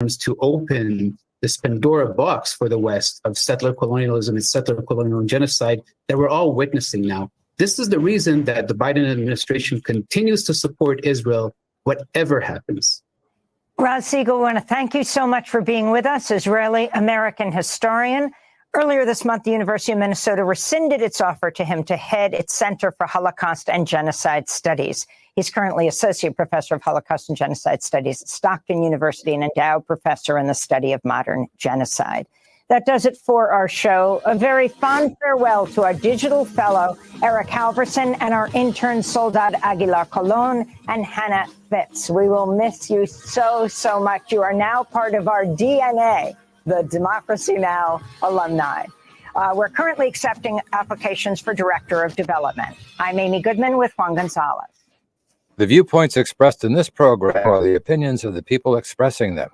to open this Pandora box for the West of settler colonialism and settler colonial genocide that we're all witnessing now. This is the reason that the Biden administration continues to support Israel, whatever happens. Raz Siegel, I want to thank you so much for being with us, Israeli-American historian. Earlier this month, the University of Minnesota rescinded its offer to him to head its Center for Holocaust and Genocide Studies. He's currently Associate Professor of Holocaust and Genocide Studies at Stockton University and endowed professor in the study of modern genocide. That does it for our show. A very fond farewell to our digital fellow, Eric Halverson, and our intern, Soledad Aguilar Colon and Hannah Fitz. We will miss you so, so much. You are now part of our DNA, the Democracy Now! Alumni. We're currently accepting applications for Director of Development. I'm Amy Goodman with Juan Gonzalez. The viewpoints expressed in this program are the opinions of the people expressing them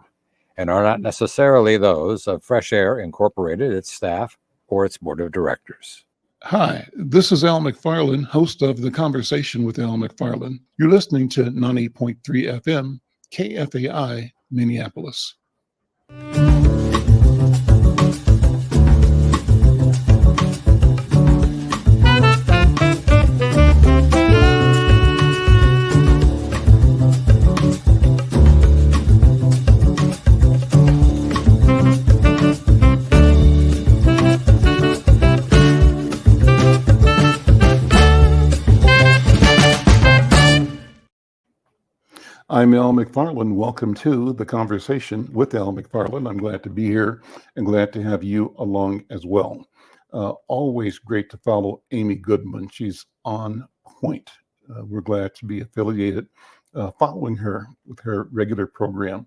and are not necessarily those of Fresh Air Incorporated, its staff, or its board of directors. Hi, this is Al McFarlane, host of the Conversation with Al McFarlane. You're listening to 98.3 FM, KFAI, Minneapolis. I'm Al McFarlane. Welcome to the Conversation with Al McFarlane. I'm glad to be here and glad to have you along as well. Always great to follow Amy Goodman. She's on point. We're glad to be affiliated, following her with her regular program,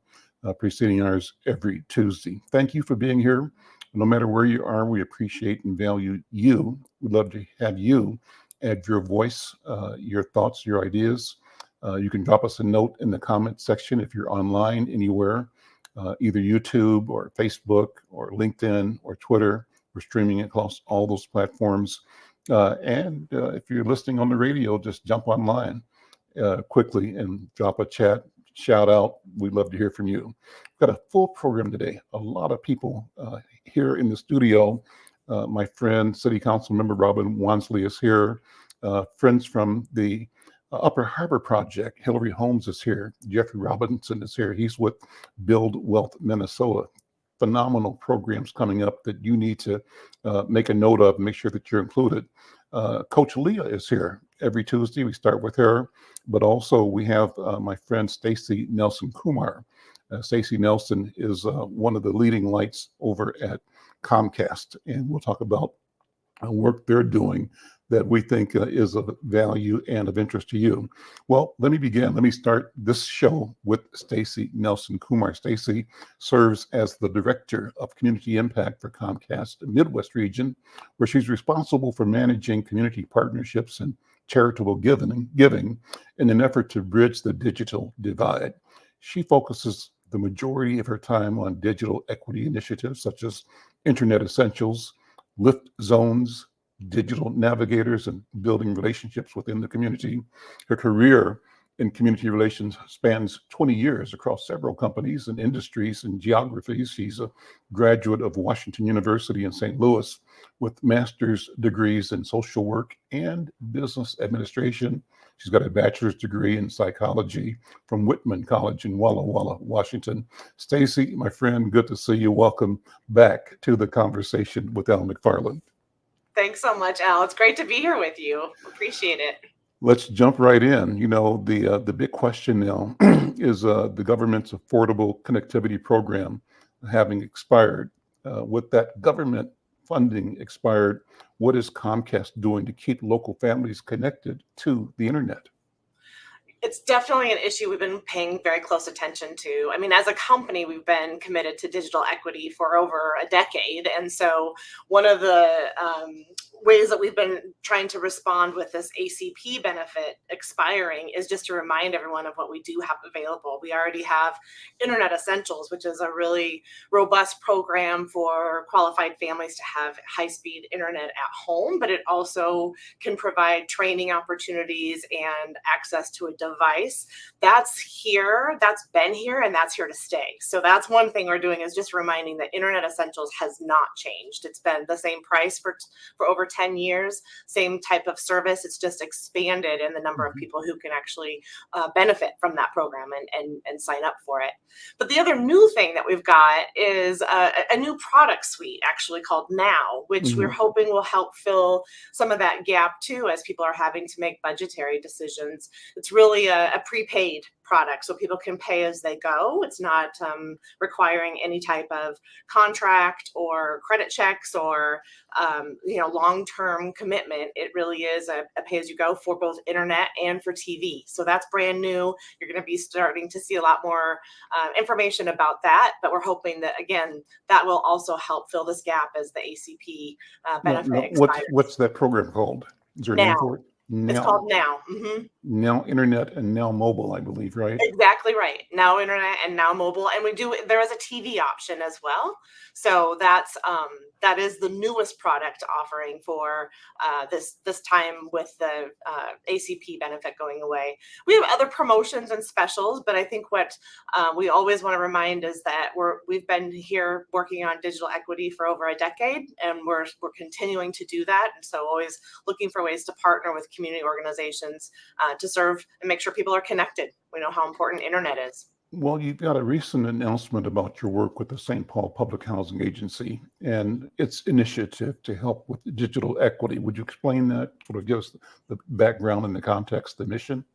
preceding ours every Tuesday. Thank you for being here. No matter where you are, we appreciate and value you. We'd love to have you add your voice, your thoughts, your ideas. You can drop us a note in the comment section if you're online anywhere, either YouTube or Facebook or LinkedIn or Twitter. We're streaming across all those platforms. And if you're listening on the radio, just jump online quickly and drop a chat, shout out. We'd love to hear from you. We've got a full program today. A lot of people here in the studio. My friend, City Council Member Robin Wonsley is here. Friends from the Upper Harbor Project, Hillary Holmes is here. Jeffrey Robinson is here. He's with Build Wealth Minnesota. Phenomenal programs coming up that you need to make a note of, make sure that you're included. Coach Leah is here every Tuesday. We start with her, but also we have my friend Stacey Nelson Kumar. Stacey Nelson is one of the leading lights over at Comcast, and we'll talk about work they're doing that we think is of value and of interest to you. Well, let me begin. Let me start this show with Stacey Nelson Kumar. Stacey serves as the Director of Community Impact for Comcast Midwest region, where she's responsible for managing community partnerships and charitable giving in an effort to bridge the digital divide. She focuses the majority of her time on digital equity initiatives such as Internet Essentials, Lift Zones, digital navigators, and building relationships within the community. Her career in community relations spans 20 years across several companies and industries and geographies. She's a graduate of Washington University in St. Louis with master's degrees in social work and business administration. She's got a bachelor's degree in psychology from Whitman College in Walla Walla, Washington. Stacey, my friend, good to see you. Welcome back to the Conversation with Al McFarlane. Thanks so much, Al. It's great to be here with you. Appreciate it. Let's jump right in. You know, the big question now is the government's Affordable Connectivity Program having expired. With that government funding expired, what is Comcast doing to keep local families connected to the internet? It's definitely an issue we've been paying very close attention to. I mean, as a company, we've been committed to digital equity for over a decade. And so one of the ways that we've been trying to respond with this ACP benefit expiring is just to remind everyone of what we do have available. We already have Internet Essentials, which is a really robust program for qualified families to have high-speed internet at home, but it also can provide training opportunities and access to a device, that's here, that's been here, and that's here to stay. So that's one thing we're doing, is just reminding that Internet Essentials has not changed. It's been the same price for over 10 years, same type of service. It's just expanded in the number of people who can actually benefit from that program and sign up for it. But the other new thing that we've got is a new product suite, actually called Now, which we're hoping will help fill some of that gap too, as people are having to make budgetary decisions. It's really a prepaid product, so people can pay as they go. It's not requiring any type of contract or credit checks or long-term commitment. It really is a pay-as-you-go for both internet and for TV. So that's brand new. You're going to be starting to see a lot more information about that, but we're hoping that, again, that will also help fill this gap as the ACP benefit expires. What's that program called? Is there a name for it? Now. It's called Now. Now Internet and Now Mobile, I believe, right? Exactly right. Now Internet and Now Mobile, and there is a TV option as well. So that is the newest product offering for this time with the ACP benefit going away. We have other promotions and specials, but I think what we always want to remind is that we've been here working on digital equity for over a decade, and we're continuing to do that. And so always looking for ways to partner with community organizations to serve and make sure people are connected. We know how important internet is. Well, you've got a recent announcement about your work with the St. Paul Public Housing Agency and its initiative to help with digital equity. Would you explain that? Sort of give us the background and the context, the mission?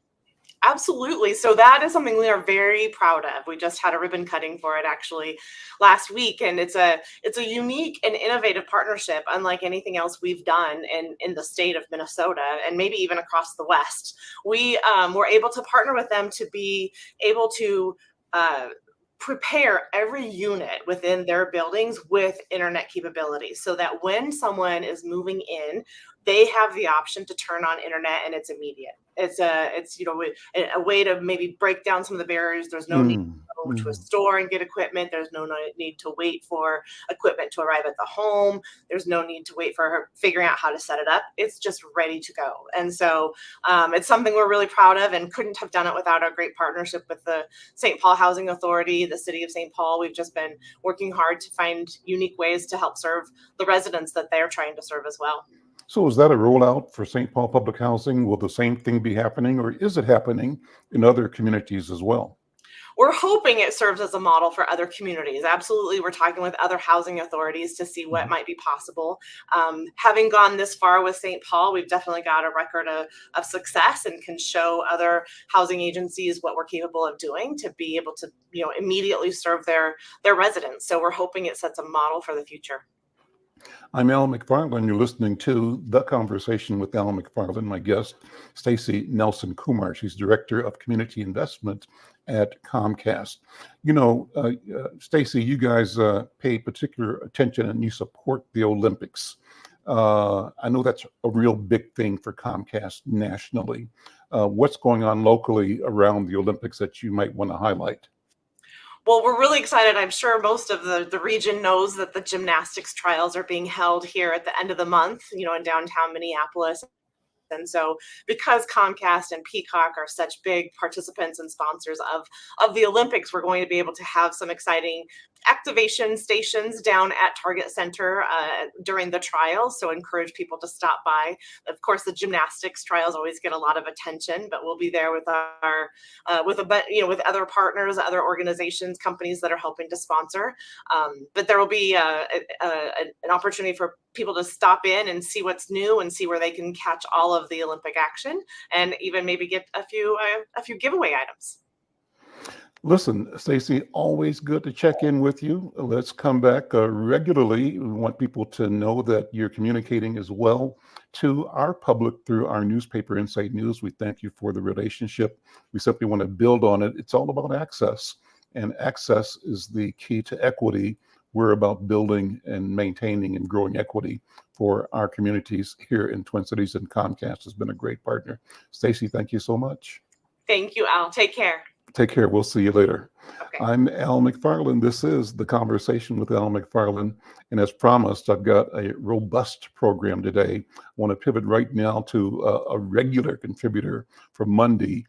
Absolutely. So that is something we are very proud of. We just had a ribbon cutting for it actually last week, and it's a unique and innovative partnership, unlike anything else we've done in the state of Minnesota and maybe even across the West. We were able to partner with them to be able to prepare every unit within their buildings with internet capabilities, so that when someone is moving in, they have the option to turn on internet and it's immediate. It's a way to maybe break down some of the barriers. There's no need to go to a store and get equipment. There's no need to wait for equipment to arrive at the home. There's no need to wait for her figuring out how to set it up. It's just ready to go. And so it's something we're really proud of, and couldn't have done it without our great partnership with the St. Paul Housing Authority, the city of St. Paul. We've just been working hard to find unique ways to help serve the residents that they're trying to serve as well. So is that a rollout for St. Paul Public Housing? Will the same thing be happening, or is it happening in other communities as well? We're hoping it serves as a model for other communities. Absolutely. We're talking with other housing authorities to see what might be possible. Having gone this far with St. Paul, we've definitely got a record of success and can show other housing agencies what we're capable of doing to be able to, immediately serve their residents. So we're hoping it sets a model for the future. I'm Al McFarlane. You're listening to The Conversation with Al McFarlane. My guest, Stacey Nelson Kumar. She's Director of Community Investment at Comcast. Stacey, you guys pay particular attention and you support the Olympics. I know that's a real big thing for Comcast nationally. What's going on locally around the Olympics that you might want to highlight? Well, we're really excited. I'm sure most of the region knows that the gymnastics trials are being held here at the end of the month, in downtown Minneapolis. And so because Comcast and Peacock are such big participants and sponsors of the Olympics, we're going to be able to have some exciting activation stations down at Target Center during the trials. So encourage people to stop by. Of course, the gymnastics trials always get a lot of attention, but we'll be there with with other partners, other organizations, companies that are helping to sponsor. But there will be an opportunity for people to stop in and see what's new and see where they can catch all of the Olympic action, and even maybe get a few giveaway items. Listen, Stacey, always good to check in with you. Let's come back regularly. We want people to know that you're communicating as well to our public through our newspaper, Insight News. We thank you for the relationship. We simply want to build on it. It's all about access, and access is the key to equity. We're about building and maintaining and growing equity for our communities here in Twin Cities, and Comcast has been a great partner. Stacey, thank you so much. Thank you, Al. Take care. Take care. We'll see you later. Okay. I'm Al McFarlane. This is The Conversation with Al McFarlane. And as promised, I've got a robust program today. I want to pivot right now to a regular contributor for Monday.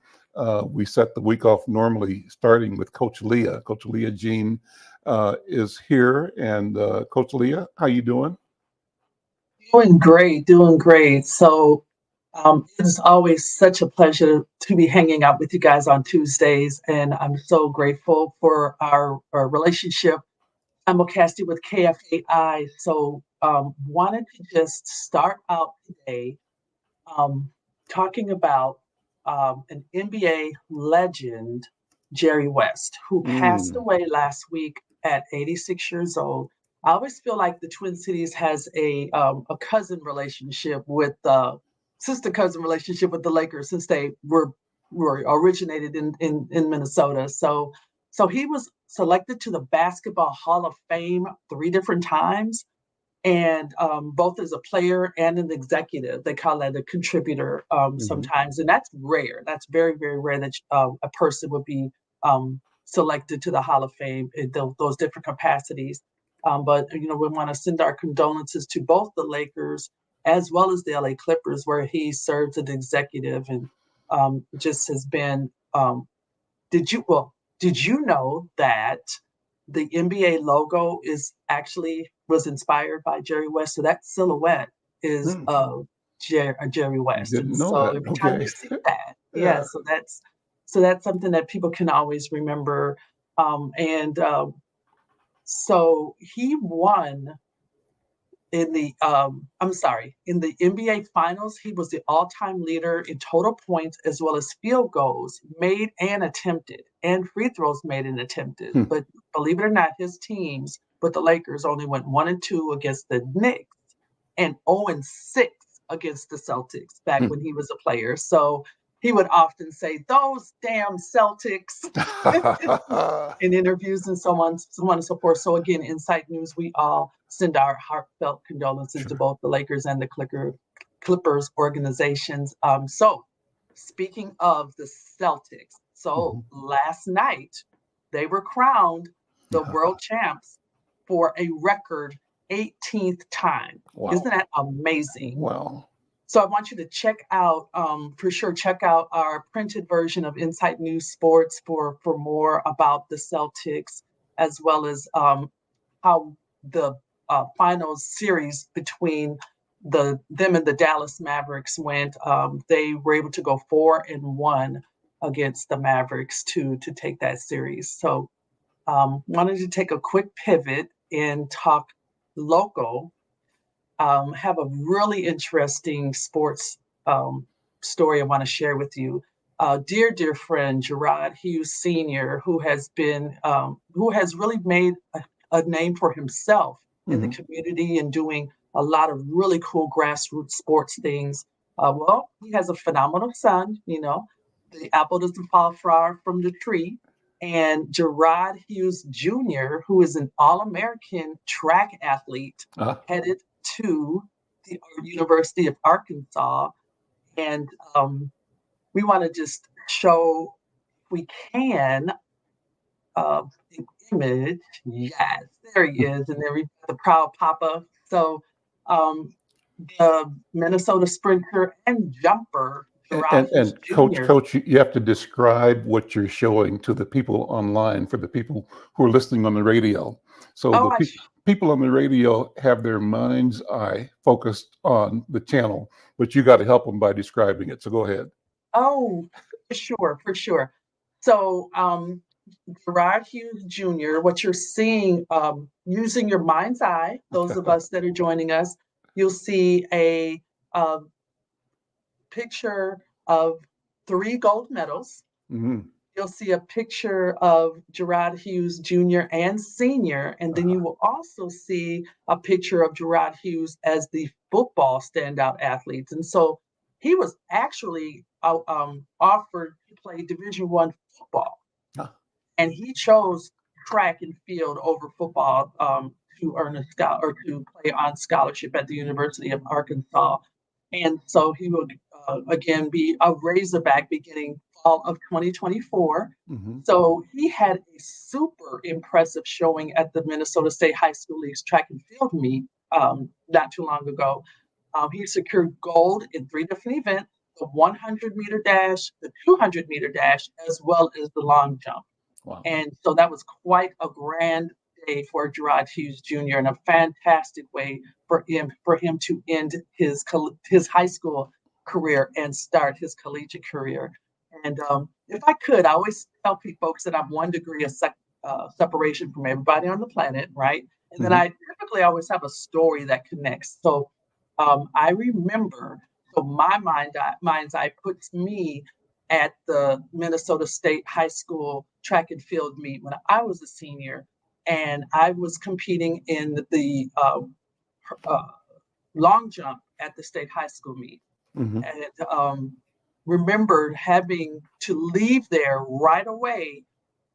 We set the week off normally starting with Coach Leah. Coach Leah Jean is here. And Coach Leah, how you doing? Doing great, doing great. So it is always such a pleasure to be hanging out with you guys on Tuesdays. And I'm so grateful for our relationship simulcasting with KFAI. So wanted to just start out today talking about an NBA legend, Jerry West, who passed away last week at 86 years old. I always feel like the Twin Cities has a cousin relationship with sister cousin relationship with the Lakers since they were originated in Minnesota. So he was selected to the Basketball Hall of Fame 3 different times, and both as a player and an executive. They call that a contributor sometimes, and that's rare. That's very, very rare that a person would be selected to the Hall of Fame in those different capacities. But we want to send our condolences to both the Lakers as well as the LA Clippers, where he served as executive and just has been. Did you know that the NBA logo was inspired by Jerry West? So that silhouette is of Jerry West. Didn't And know so that. every time Okay. you see that, Yeah. so that's something that people can always remember. So he won in the NBA Finals. He was the all-time leader in total points as well as field goals made and attempted, and free throws made and attempted. But believe it or not, his teams with the Lakers only went 1-2 against the Knicks and 0-6 against the Celtics back when he was a player. So he would often say, "Those damn Celtics," in interviews and so on and so forth. So again, Insight News, we all send our heartfelt condolences to both the Lakers and the Clippers organizations. So speaking of the Celtics, last night they were crowned the world champs for a record 18th time. Wow. Isn't that amazing? Wow. So I want you to check out our printed version of Insight News Sports for more about the Celtics, as well as how the finals series between them and the Dallas Mavericks went. They were able to go 4-1 against the Mavericks to take that series. So wanted to take a quick pivot and talk local. Have a really interesting sports story I want to share with you. Dear friend Gerard Hughes Sr., who has really made a name for himself in the community and doing a lot of really cool grassroots sports things. He has a phenomenal son. The apple doesn't fall far from the tree. And Gerard Hughes Jr., who is an All-American track athlete, headed to the University of Arkansas. And we want to just show, if we can, an image. Yes, there he is. And there we got the proud papa. So the Minnesota sprinter and jumper, Gerard Hughes Jr. Coach, you have to describe what you're showing to the people online for the people who are listening on the radio. So people on the radio have their mind's eye focused on the channel, but you got to help them by describing it. So go ahead. Oh, for sure. So Gerard Hughes Jr., what you're seeing, using your mind's eye, those of us that are joining us, you'll see a picture of 3 gold medals. You'll see a picture of Gerard Hughes Jr. and Sr., and then you will also see a picture of Gerard Hughes as the football standout athletes. And so he was actually offered to play Division I football, and he chose track and field over football to earn to play on scholarship at the University of Arkansas. And so he will again be a Razorback beginning fall of 2024. So he had a super impressive showing at the Minnesota State High School League's track and field meet not too long ago. He secured gold in 3 different events, the 100-meter dash, the 200-meter dash, as well as the long jump. Wow. And so that was quite a grand day for Gerard Hughes Jr. and a fantastic way for him to end his high school career and start his collegiate career. And if I could, I always tell folks that I'm 1 degree of separation from everybody on the planet, right? And then I typically always have a story that connects. So I remember, so my mind's eye puts me at the Minnesota State High School track and field meet when I was a senior, and I was competing in the long jump at the state high school meet. Mhm. And remember having to leave there right away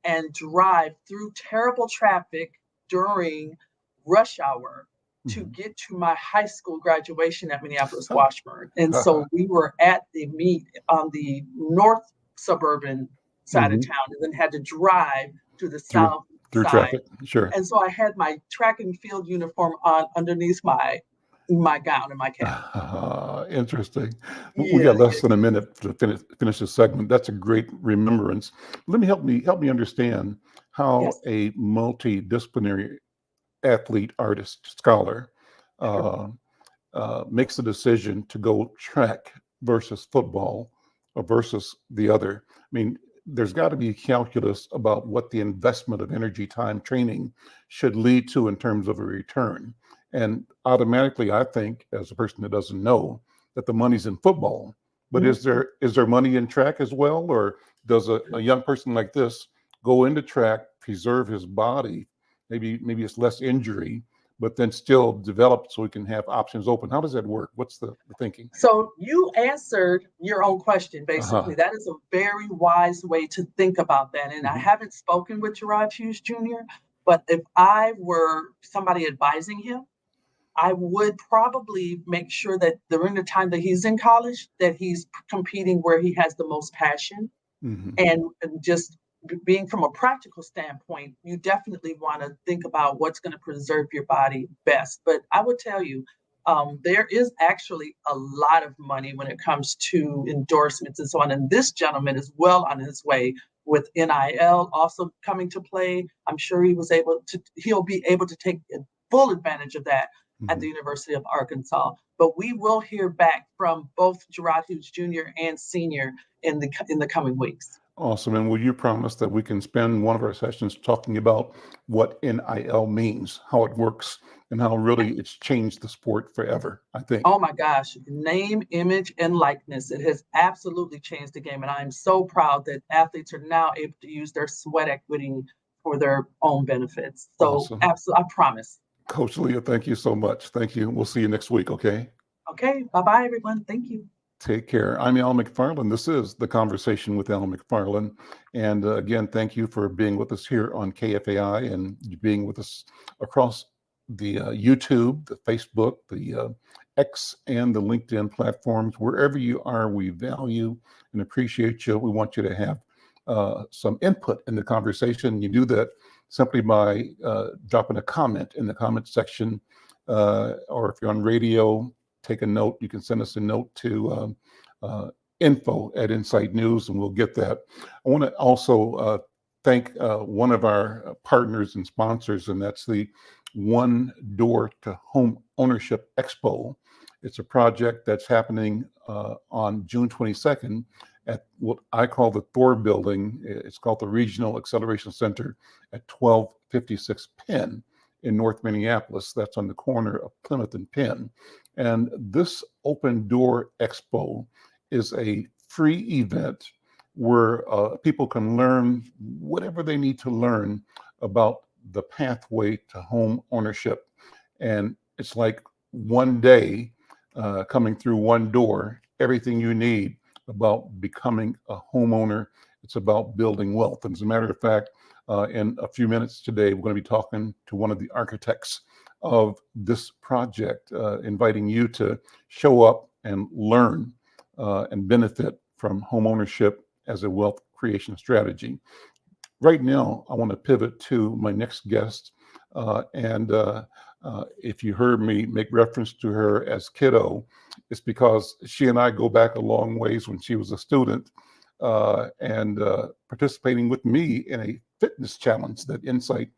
and drive through terrible traffic during rush hour to get to my high school graduation at Minneapolis Washburn. And so we were at the meet on the north suburban side of town, and then had to drive to the south Through side. traffic, sure. And so I had my track and field uniform on underneath my gown and my cap. Interesting. We got less than a minute to finish this segment. That's a great remembrance. Let me help me understand how a multidisciplinary athlete, artist, scholar makes the decision to go track versus football or versus the other. I mean, there's got to be calculus about what the investment of energy, time, training should lead to in terms of a return. And automatically, I think, as a person that doesn't know, that the money's in football. But is there money in track as well? Or does a young person like this go into track, preserve his body, maybe it's less injury, but then still develop so he can have options open? How does that work? What's the thinking? So you answered your own question, basically. That is a very wise way to think about that. And I haven't spoken with Gerard Hughes Jr., but if I were somebody advising him, I would probably make sure that during the time that he's in college, that he's competing where he has the most passion. And just being from a practical standpoint, you definitely want to think about what's going to preserve your body best. But I would tell you, there is actually a lot of money when it comes to endorsements and so on. And this gentleman is well on his way with NIL also coming to play. I'm sure he'll be able to take full advantage of that at the University of Arkansas. But we will hear back from both Gerard Hughes Jr. and Sr. in the coming weeks. Awesome. And will you promise that we can spend one of our sessions talking about what NIL means, how it works, and how really it's changed the sport forever, I think. Oh my gosh, name, image, and likeness. It has absolutely changed the game. And I'm so proud that athletes are now able to use their sweat equity for their own benefits. So Awesome. Absolutely, I promise. Coach Leah, thank you so much. Thank you. We'll see you next week, okay? Okay, bye-bye, everyone. Thank you. Take care. I'm Al McFarlane. This is The Conversation with Al McFarlane. And again, thank you for being with us here on KFAI and being with us across the YouTube, the Facebook, the X, and the LinkedIn platforms. Wherever you are, we value and appreciate you. We want you to have some input in the conversation. You do that simply by dropping a comment in the comment section, or if you're on radio, take a note. You can send us a note to info@Insight News, and we'll get that. I want to also thank one of our partners and sponsors, and that's the One Door to Home Ownership Expo. It's a project that's happening on June 22nd at what I call the Thor Building. It's called the Regional Acceleration Center at 1256 Penn in North Minneapolis. That's on the corner of Plymouth and Penn. And this Open Door Expo is a free event where people can learn whatever they need to learn about the pathway to home ownership. And it's like one day coming through one door, everything you need about becoming a homeowner. It's about building wealth. And as a matter of fact, in a few minutes today, we're going to be talking to one of the architects of this project, inviting you to show up and learn and benefit from home ownership as a wealth creation strategy. Right now, I want to pivot to my next guest, and If you heard me make reference to her as kiddo, it's because she and I go back a long ways when she was a student and participating with me in a fitness challenge that Insight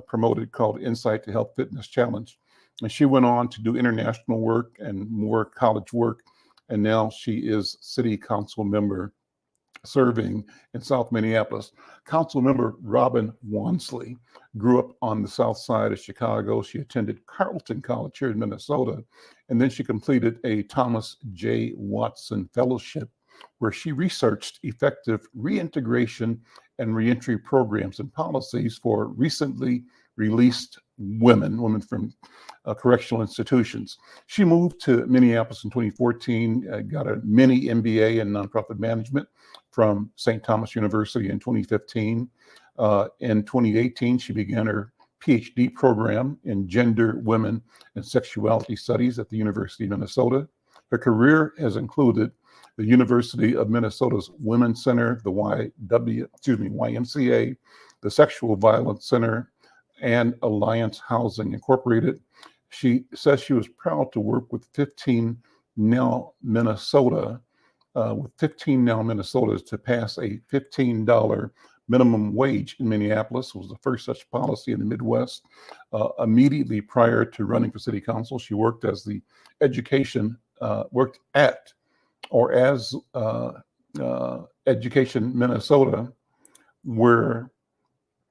promoted called Insight to Health Fitness Challenge. And she went on to do international work and more college work. And now she is city council member serving in South Minneapolis. Council Member Robin Wonsley grew up on the south side of Chicago. She attended Carleton College here in Minnesota, and then she completed a Thomas J. Watson Fellowship, where she researched effective reintegration and reentry programs and policies for recently released women from correctional institutions. She moved to Minneapolis in 2014, got a mini MBA in nonprofit management from St. Thomas University in 2015. In 2018, she began her PhD program in gender, women, and sexuality studies at the University of Minnesota. Her career has included the University of Minnesota's Women's Center, the YMCA, the Sexual Violence Center, and Alliance Housing Incorporated. She says she was proud to work with 15 Now Minnesotas to pass a $15 minimum wage in Minneapolis. It was the first such policy in the Midwest. Immediately prior to running for city council, she worked as the Education Minnesota, where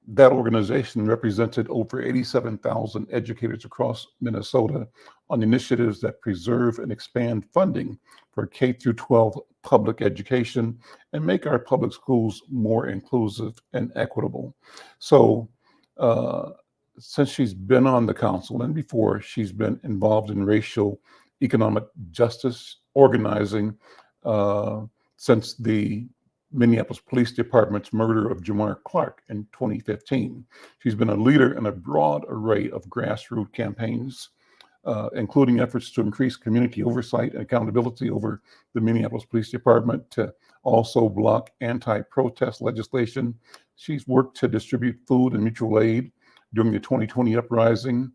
that organization represented over 87,000 educators across Minnesota on initiatives that preserve and expand funding for K through 12 public education and make our public schools more inclusive and equitable. So since she's been on the council and before, she's been involved in racial economic justice organizing since the Minneapolis Police Department's murder of Jamar Clark in 2015. She's been a leader in a broad array of grassroots campaigns, including efforts to increase community oversight and accountability over the Minneapolis Police Department, to also block anti-protest legislation. She's worked to distribute food and mutual aid during the 2020 uprising.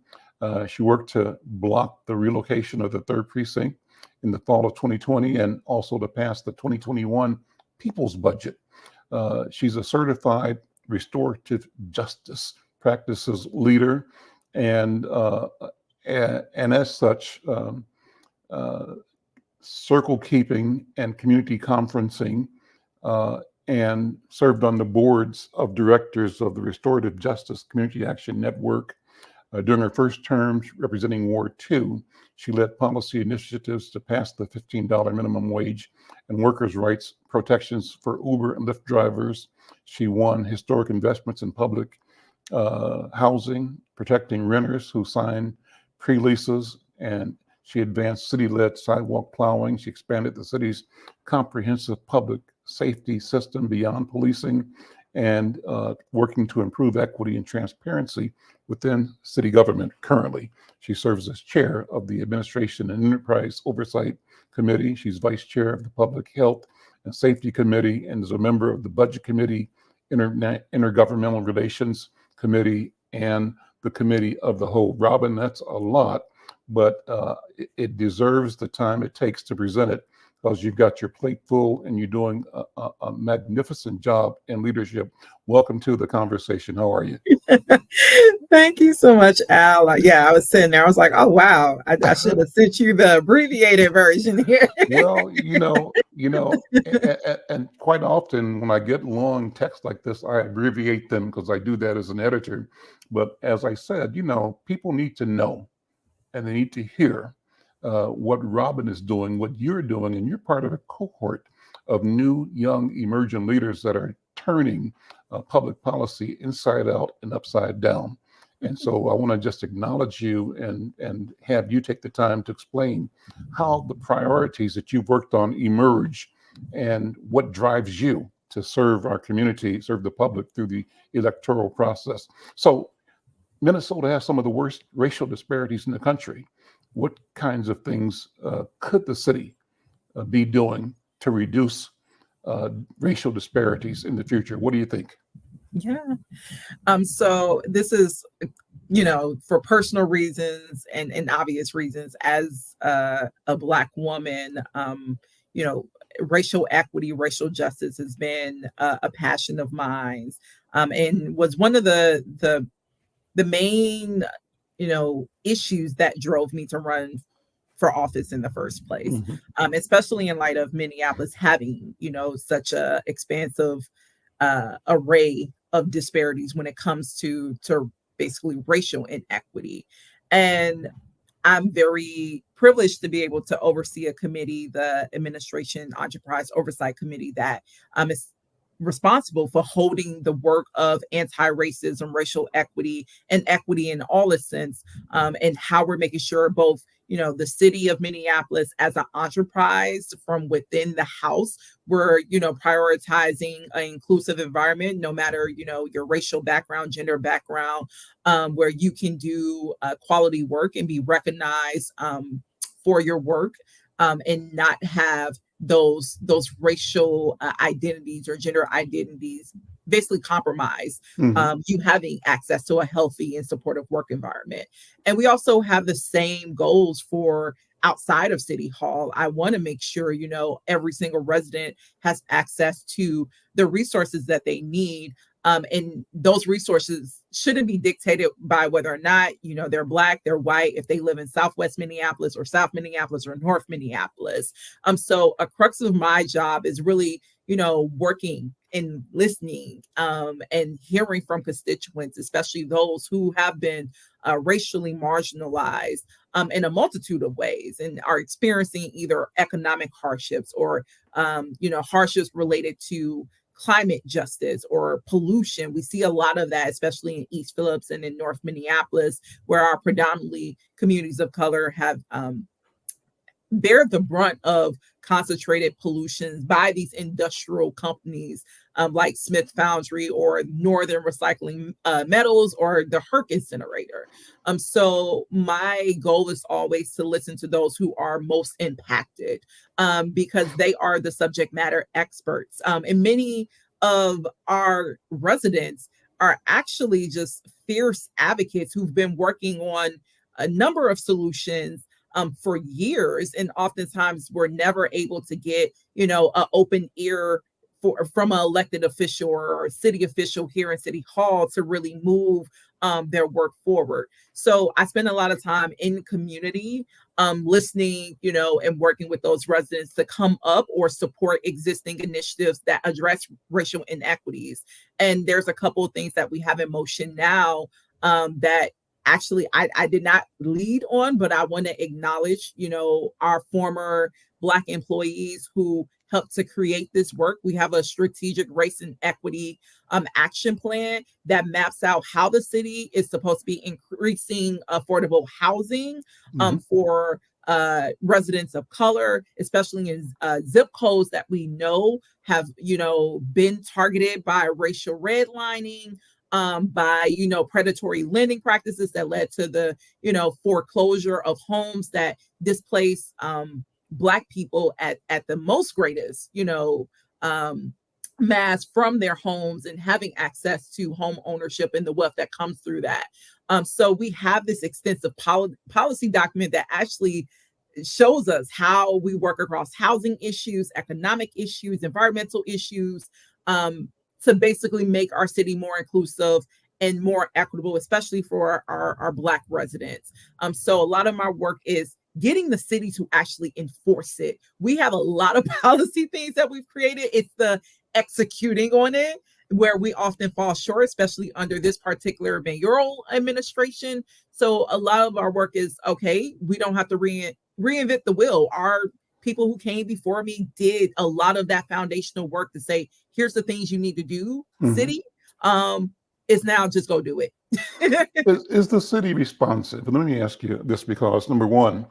She worked to block the relocation of the 3rd Precinct in the fall of 2020, and also to pass the 2021 People's Budget. She's a certified restorative justice practices leader, and as such, circle keeping and community conferencing, and served on the boards of directors of the Restorative Justice Community Action Network. During her first term representing Ward 2, she led policy initiatives to pass the $15 minimum wage and workers' rights protections for Uber and Lyft drivers. She won historic investments in public housing, protecting renters who signed pre-leases, and she advanced city-led sidewalk plowing. She expanded the city's comprehensive public safety system beyond policing, and working to improve equity and transparency within city government. Currently, she serves as chair of the Administration and Enterprise Oversight Committee. She's vice chair of the Public Health and Safety Committee, and is a member of the Budget Committee, Intergovernmental Relations Committee, and the Committee of the Whole. Robin, that's a lot, but it deserves the time it takes to present it, because you've got your plate full and you're doing a magnificent job in leadership. Welcome to the conversation. How are you? Thank you so much, Al. Yeah, I was sitting there. I was like, oh, wow. I should have sent you the abbreviated version here. Well, and quite often when I get long texts like this, I abbreviate them because I do that as an editor. But as I said, people need to know, and they need to hear what Robin is doing, what you're doing, and you're part of a cohort of new, young, emerging leaders that are turning public policy inside out and upside down. And so I want to just acknowledge you and have you take the time to explain how the priorities that you've worked on emerge and what drives you to serve our community, serve the public through the electoral process. So Minnesota has some of the worst racial disparities in the country. What kinds of things could the city be doing to reduce racial disparities in the future? What do you think? Yeah. So this is for personal reasons and obvious reasons, as a Black woman, racial equity, racial justice has been a passion of mine, and was one of the main, issues that drove me to run for office in the first place, especially in light of Minneapolis having, such a expansive array of disparities when it comes to basically racial inequity. And I'm very privileged to be able to oversee a committee, the Administration Enterprise Oversight Committee, that is responsible for holding the work of anti-racism, racial equity, and equity in all its sense, and how we're making sure both the city of Minneapolis as an enterprise from within the house, we're prioritizing an inclusive environment, no matter your racial background, gender background, where you can do quality work and be recognized for your work, and not have those racial identities or gender identities basically compromise you having access to a healthy and supportive work environment. And we also have the same goals for outside of City Hall. I want to make sure every single resident has access to the resources that they need, and those resources shouldn't be dictated by whether or not they're Black, they're white, if they live in Southwest Minneapolis or South Minneapolis or North Minneapolis. So a crux of my job is really working and listening, and hearing from constituents, especially those who have been racially marginalized in a multitude of ways and are experiencing either economic hardships or hardships related to climate justice or pollution. We see a lot of that, especially in East Phillips and in North Minneapolis, where our predominantly communities of color have bear the brunt of concentrated pollutions by these industrial companies, like Smith Foundry or Northern Recycling Metals or the Herc incinerator. So my goal is always to listen to those who are most impacted, because they are the subject matter experts. And many of our residents are actually just fierce advocates who've been working on a number of solutions for years, and oftentimes we're never able to get an open ear from an elected official or a city official here in City Hall to really move their work forward. So I spend a lot of time in community, listening, and working with those residents to come up or support existing initiatives that address racial inequities. And there's a couple of things that we have in motion now that actually I did not lead on, but I want to acknowledge, our former Black employees who helped to create this work. We have a strategic race and equity action plan that maps out how the city is supposed to be increasing affordable housing for residents of color, especially in zip codes that we know have, been targeted by racial redlining, by predatory lending practices that led to the foreclosure of homes that displace Black people at the most greatest mass from their homes and having access to home ownership and the wealth that comes through that. So we have this extensive policy document that actually shows us how we work across housing issues, economic issues, environmental issues, to basically make our city more inclusive and more equitable, especially for our Black residents. So a lot of my work is getting the city to actually enforce it. We have a lot of policy things that we've created. It's the executing on it where we often fall short, especially under this particular mayoral administration. So a lot of our work is, okay, we don't have to reinvent the wheel. Our people who came before me did a lot of that foundational work to say, here's the things you need to do, city. It's now just go do it. Is the city responsive? And let me ask you this, because number one,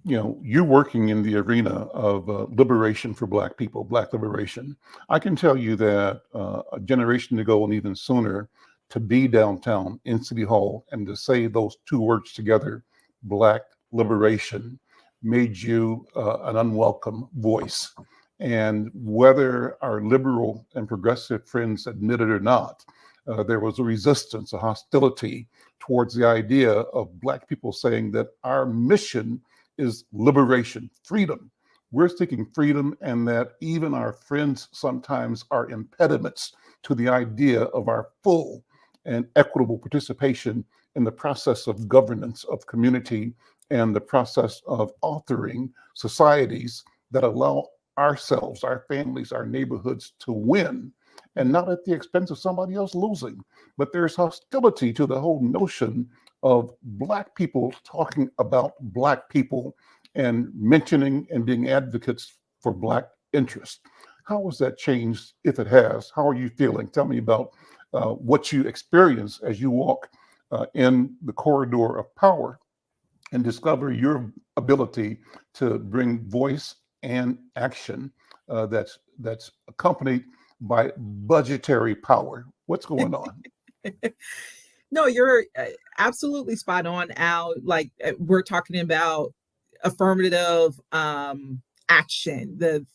you're working in the arena of liberation for Black people, Black liberation. I can tell you that a generation ago and even sooner, to be downtown in City Hall and to say those two words together, Black liberation, made you an unwelcome voice. And whether our liberal and progressive friends admit it or not, there was a resistance, a hostility towards the idea of Black people saying that our mission is liberation, freedom. We're seeking freedom, and that even our friends sometimes are impediments to the idea of our full and equitable participation in the process of governance of community and the process of authoring societies that allow ourselves, our families, our neighborhoods to win, and not at the expense of somebody else losing. But there's hostility to the whole notion of Black people talking about Black people and mentioning and being advocates for Black interests. How has that changed, if it has? How are you feeling? Tell me about what you experience as you walk in the corridor of power and discover your ability to bring voice and action that's accompanied by budgetary power. What's going on? No, you're absolutely spot on, Al. Like we're talking about affirmative action, the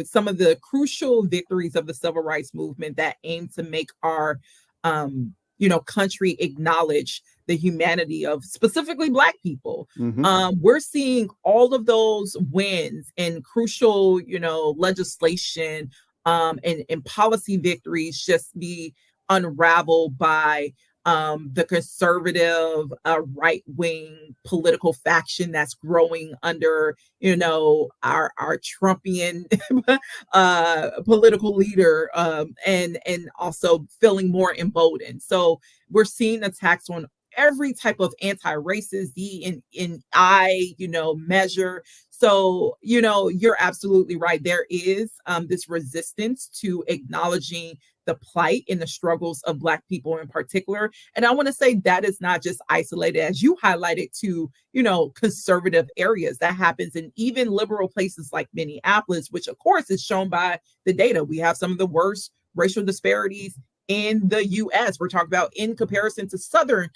some of the crucial victories of the civil rights movement that aim to make our country acknowledge the humanity of specifically Black people. We're seeing all of those wins and crucial, legislation and policy victories just be unraveled by the conservative right-wing political faction that's growing under, our Trumpian political leader, and also feeling more emboldened. So we're seeing attacks on every type of anti-racist D and I, measure. So, you're absolutely right. There is this resistance to acknowledging the plight and the struggles of Black people in particular. And I want to say that is not just isolated, as you highlighted, to, conservative areas. That happens in even liberal places like Minneapolis, which of course is shown by the data. We have some of the worst racial disparities in the US. We're talking about in comparison to Southern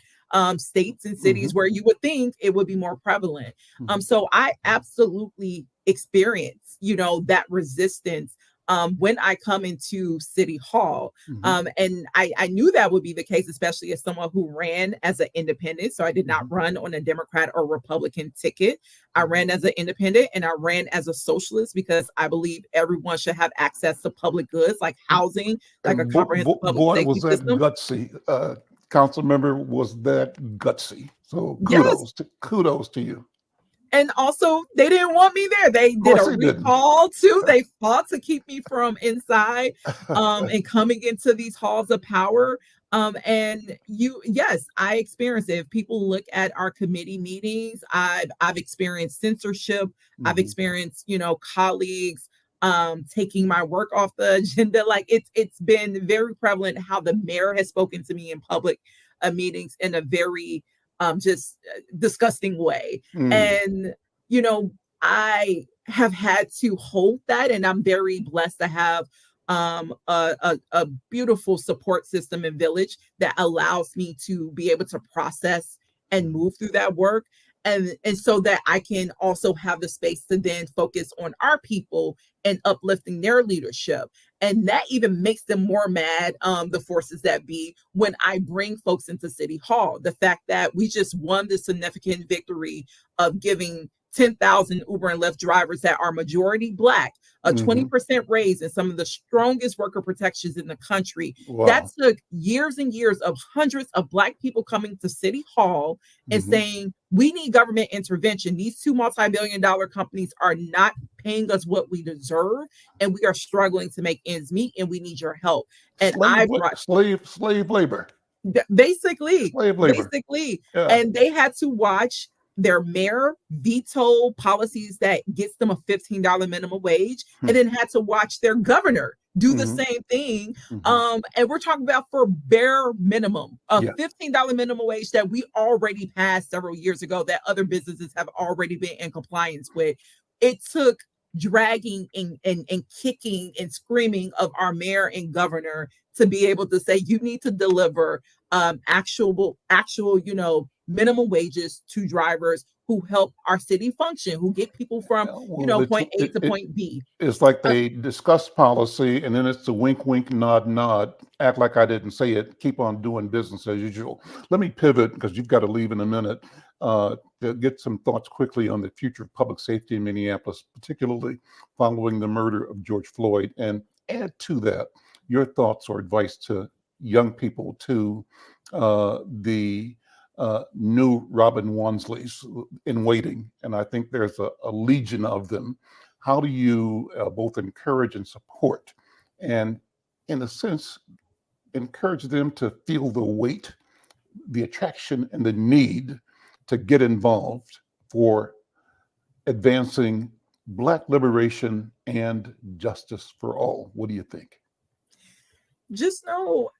states and cities where you would think it would be more prevalent. So I absolutely experience, that resistance when I come into City Hall. And I knew that would be the case, especially as someone who ran as an independent. So I did not run on a Democrat or Republican ticket. I ran as an independent, and I ran as a socialist because I believe everyone should have access to public goods like housing, like a comprehensive public safety was that system. Gutsy. Council member was that gutsy. So kudos to you. And also, they didn't want me there. They did a recall too. They fought to keep me from inside and coming into these halls of power. Yes, I experienced it. If people look at our committee meetings, I've experienced censorship. I've experienced, colleagues taking my work off the agenda. Like it's been very prevalent how the mayor has spoken to me in public meetings in a very disgusting way. And, I have had to hold that, and I'm very blessed to have a beautiful support system and village that allows me to be able to process and move through that work. And so that I can also have the space to then focus on our people and uplifting their leadership. And that even makes them more mad, the forces that be, when I bring folks into City Hall. The fact that we just won the significant victory of giving 10,000 Uber and Lyft drivers that are majority Black, a 20% raise in some of the strongest worker protections in the country. Wow. That took years and years of hundreds of Black people coming to City Hall and saying, we need government intervention. These two multi-billion-dollar companies are not paying us what we deserve, and we are struggling to make ends meet, and we need your help. And slave labor. Basically. Slave labor. Yeah. And they had to watch their mayor veto policies that gets them a $15 minimum wage, and then had to watch their governor do the same thing. And we're talking about for bare minimum, a $15 minimum wage that we already passed several years ago, that other businesses have already been in compliance with. It took dragging and kicking and screaming of our mayor and governor to be able to say you need to deliver actual, minimum wages to drivers who help our city function, who get people from, point A to point B. It's like they discuss policy and then it's a wink, wink, nod, nod, act like I didn't say it, keep on doing business as usual. Let me pivot because you've got to leave in a minute to get some thoughts quickly on the future of public safety in Minneapolis, particularly following the murder of George Floyd, and add to that your thoughts or advice to young people, to the new Robin Wonsleys in waiting, and I think there's a legion of them. How do you both encourage and support, and in a sense, encourage them to feel the weight, the attraction, and the need to get involved for advancing Black liberation and justice for all? What do you think? Just know,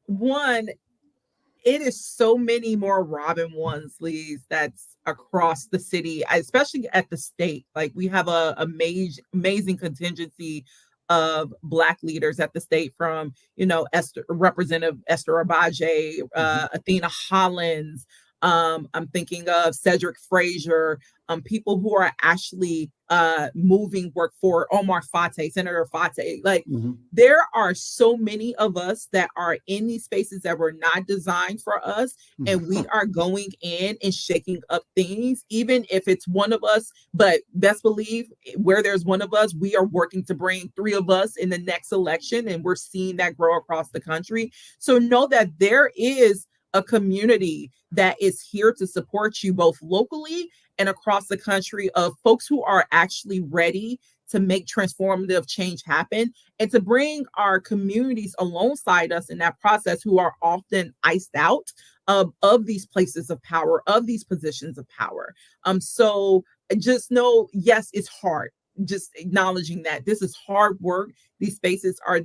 one, it is so many more Robin Wonsleys that's across the city, especially at the state. Like, we have a amazing contingency of Black leaders at the state, from, Representative Esther Abaje, Athena Hollins. I'm thinking of Cedric Frazier, people who are actually moving work for Omar Fate, Senator Fate. Like, there are so many of us that are in these spaces that were not designed for us, and we are going in and shaking up things, even if it's one of us. But best believe, where there's one of us, we are working to bring 3 of us in the next election, and we're seeing that grow across the country. So know that there is a community that is here to support you, both locally and across the country, of folks who are actually ready to make transformative change happen, and to bring our communities alongside us in that process, who are often iced out of these places of power, of these positions of power. So just know, yes, it's hard. Just acknowledging that this is hard work. These spaces are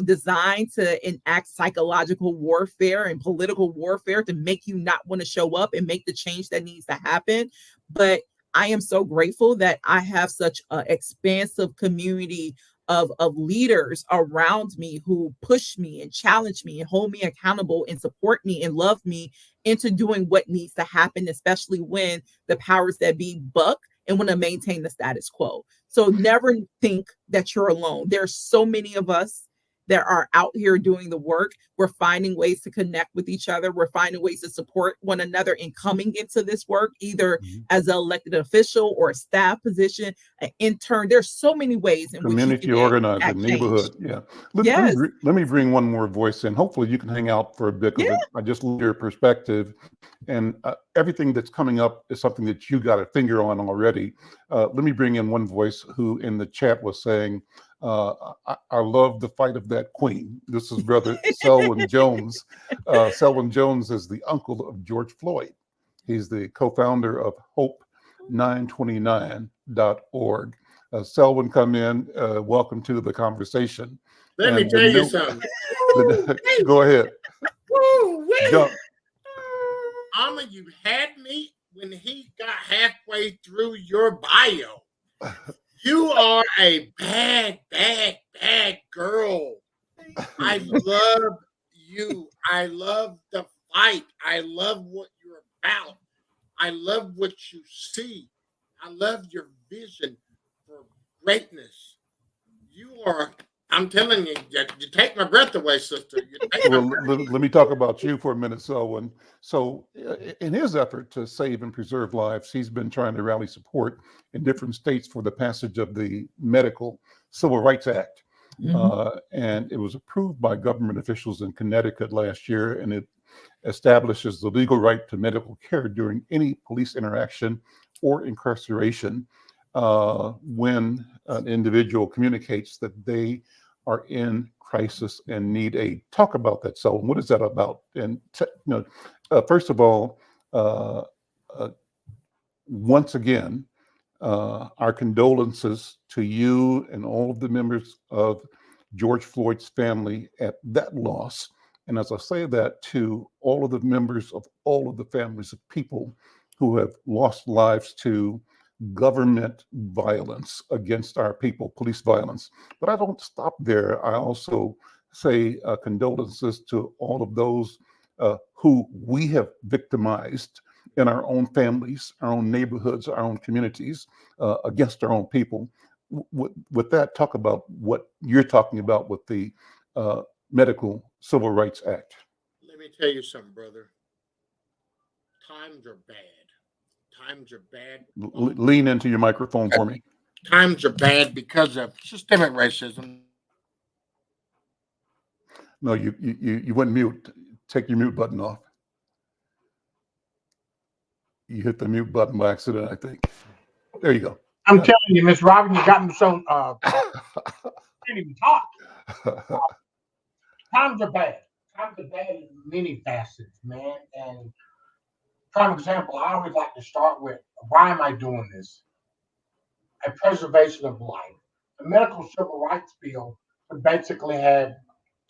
designed to enact psychological warfare and political warfare to make you not want to show up and make the change that needs to happen. But I am so grateful that I have such an expansive community of leaders around me who push me and challenge me and hold me accountable and support me and love me into doing what needs to happen, especially when the powers that be buck and want to maintain the status quo. So never think that you're alone. There's so many of us that are out here doing the work. We're finding ways to connect with each other. We're finding ways to support one another in coming into this work, either as an elected official or a staff position, an intern. There's so many ways in community which organizer, neighborhood. Yeah. Let me bring one more voice in. Hopefully you can hang out for a bit, because I just love your perspective. And everything that's coming up is something that you got a finger on already. Let me bring in one voice who in the chat was saying, I love the fight of that queen. This is Brother Selwyn Jones. Selwyn Jones is the uncle of George Floyd. He's the co-founder of Hope929.org. Selwyn, come in. Welcome to the conversation. Let me tell you something. Go ahead. Jump. Alma, you had me when he got halfway through your bio. You are a bad, bad, bad girl. I love you. I love the fight. I love what you're about. I love what you see. I love your vision for greatness. You are, I'm telling you, you take my breath away, sister. Let me talk about you for a minute, Selwyn. So in his effort to save and preserve lives, he's been trying to rally support in different states for the passage of the Medical Civil Rights Act. And it was approved by government officials in Connecticut last year, and it establishes the legal right to medical care during any police interaction or incarceration when an individual communicates that they are in crisis and need aid. Talk about that, Selwyn. What is that about? And first of all, once again, our condolences to you and all of the members of George Floyd's family at that loss. And as I say that, to all of the members of all of the families of people who have lost lives to government violence against our people, police violence. But I don't stop there. I also say condolences to all of those who we have victimized in our own families, our own neighborhoods, our own communities, against our own people. With that, talk about what you're talking about with the Medical Civil Rights Act. Let me tell you something, brother. Times are bad. Times are bad. Lean into your microphone for me. Times are bad because of systemic racism. No, you went mute. Take your mute button off. You hit the mute button by accident, I think. There you go. I'm telling you, Miss Robin, you got me so can't even talk. Times are bad. Times are bad in many facets, man. And prime example, I always like to start with, why am I doing this? A preservation of life. The medical civil rights bill would basically have